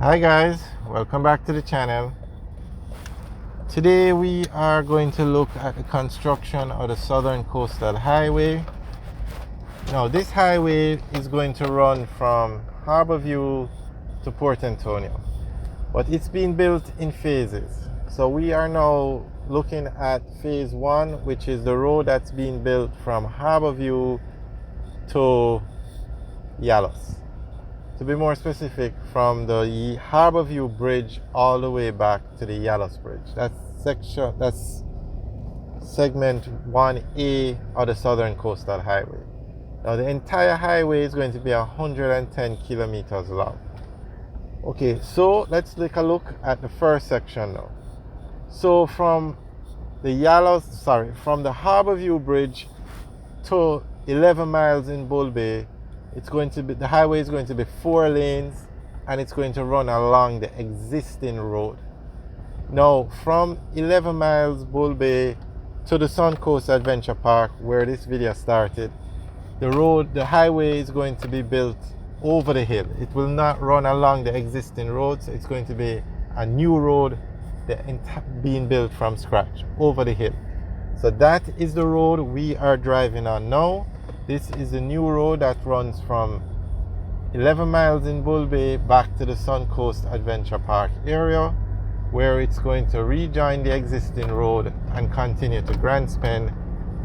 Hi guys, welcome back to the channel. Today we are going to look at the construction of the Southern Coastal Highway. Now this highway is going to run from Harborview to Port Antonio, but it's being built in phases. So we are now looking at phase 1, which is the road that's being built from Harborview to Yalos. To be more specific, from the Harborview Bridge all the way back to the Yalos Bridge. That's segment 1A of the Southern Coastal Highway. Now the entire highway is going to be 110 kilometers long. Okay, so let's take a look at the first section now. So from the Harborview Bridge to 11 miles in Bull Bay, the highway is going to be 4 lanes, and it's going to run along the existing road. Now from 11 miles Bull Bay to the Southern Coast Adventure Park, where this video started, the highway is going to be built over the hill. It will not run along the existing roads. It's going to be a new road being built from scratch over the hill. So that is the road we are driving on now. This is the new road that runs from 11 miles in Bull Bay back to the Southern Coast Adventure Park area, where it's going to rejoin the existing road and continue to Grandspen,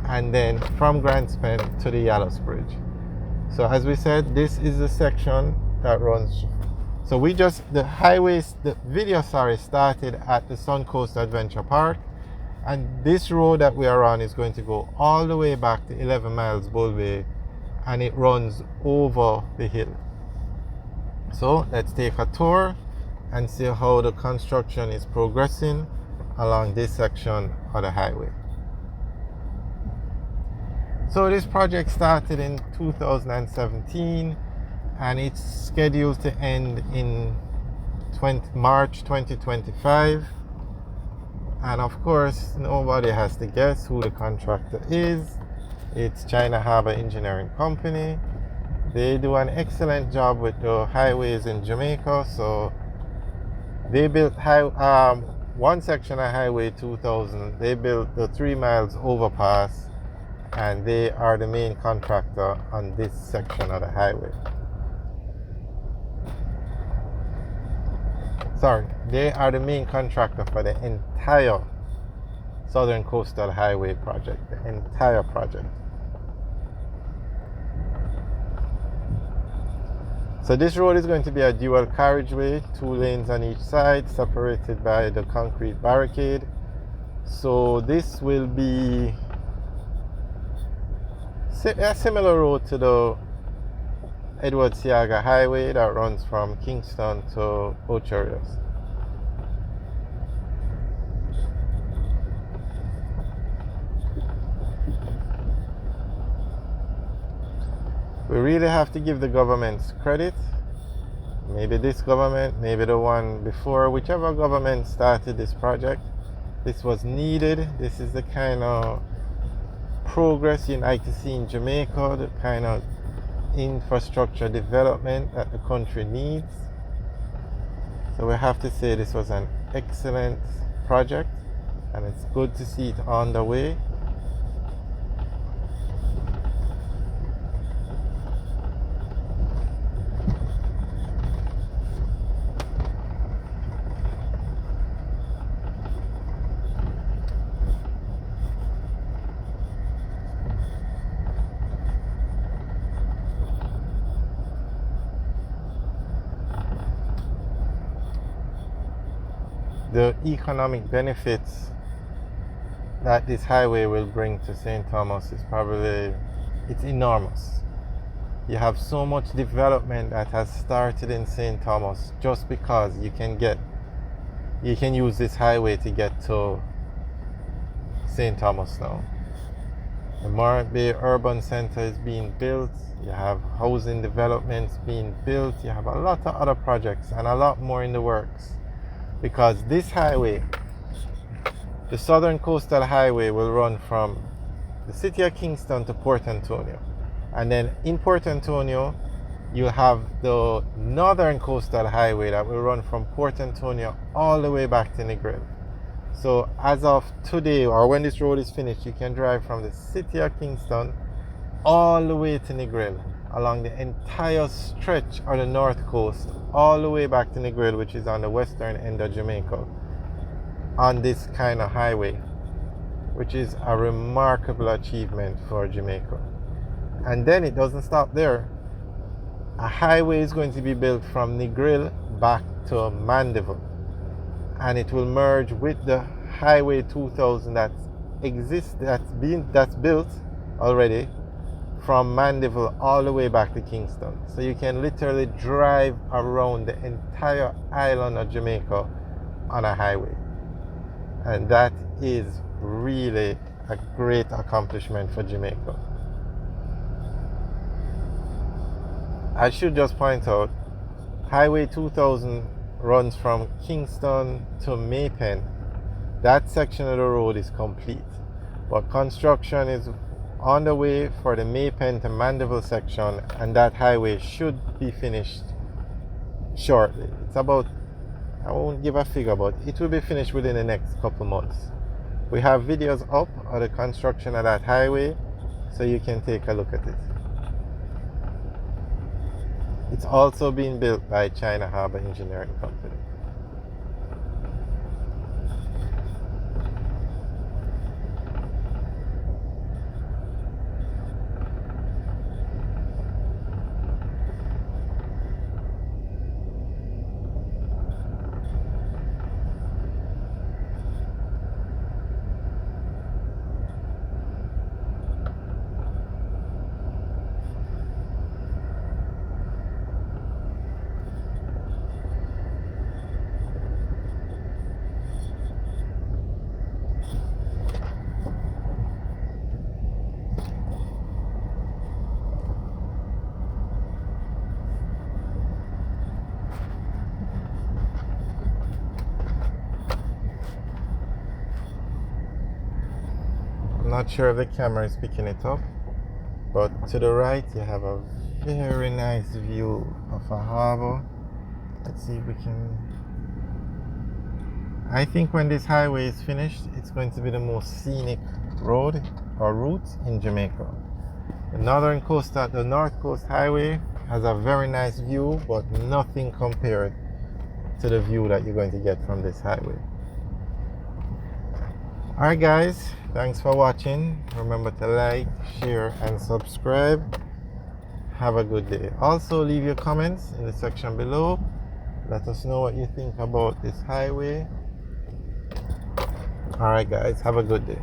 and then from Grandspen to the Yalos Bridge. So as we said, this is the section that runs. So the video started at the Southern Coast Adventure Park, and this road that we are on is going to go all the way back to 11 miles Bull Bay, and it runs over the hill. So let's take a tour and see how the construction is progressing along this section of the highway. So this project started in 2017, and it's scheduled to end in March 2025. And of course, nobody has to guess who the contractor is. It's China Harbour Engineering Company. They do an excellent job with the highways in Jamaica. So they built one section of Highway 2000. They built the 3 miles overpass, and they are the main contractor on this section of the highway. They are the main contractor for the entire Southern Coastal Highway project, the entire project. So this road is going to be a dual carriageway, 2 lanes on each side, separated by the concrete barricade. So this will be a similar road to the Edward Seaga Highway that runs from Kingston to Ocho Rios. We really have to give the governments credit. Maybe this government, maybe the one before, whichever government started this project. This was needed. This is the kind of progress you'd like to see in Jamaica, the kind of infrastructure development that the country needs. So we have to say this was an excellent project, and it's good to see it on the way. The economic benefits that this highway will bring to St. Thomas it's enormous. You have so much development that has started in St. Thomas just because you can use this highway to get to St. Thomas now. The Morant Bay Urban Center is being built. You have housing developments being built. You have a lot of other projects and a lot more in the works. Because this highway, the Southern Coastal Highway, will run from the city of Kingston to Port Antonio. And then in Port Antonio, You have the Northern Coastal Highway that will run from Port Antonio all the way back to Negril. So as of today, or when this road is finished, you can drive from the city of Kingston all the way to Negril, along the entire stretch of the north coast, all the way back to Negril, which is on the western end of Jamaica, on this kind of highway, which is a remarkable achievement for Jamaica. And then it doesn't stop there. A highway is going to be built from Negril back to Mandeville, and it will merge with the Highway 2000 that's built already from Mandeville all the way back to Kingston. So you can literally drive around the entire island of Jamaica on a highway, and that is really a great accomplishment for Jamaica. I should just point out, Highway 2000 runs from Kingston to Maypen. That section of the road is complete, but construction is on the way for the Maypen to Mandeville section, and that highway should be finished shortly. It's about, I won't give a figure, but it will be finished within the next couple months. We have videos up of the construction of that highway, so you can take a look at it. It's also being built by China Harbour Engineering Company. Not sure if the camera is picking it up, but to the right you have a very nice view of a harbor. Let's see if we can. I think when this highway is finished, it's going to be the most scenic road or route in Jamaica. The North Coast Highway has a very nice view, but nothing compared to the view that you're going to get from this highway. Alright guys, thanks for watching. Remember to like, share and subscribe. Have a good day. Also leave your comments in the section below. Let us know what you think about this highway. Alright guys, have a good day.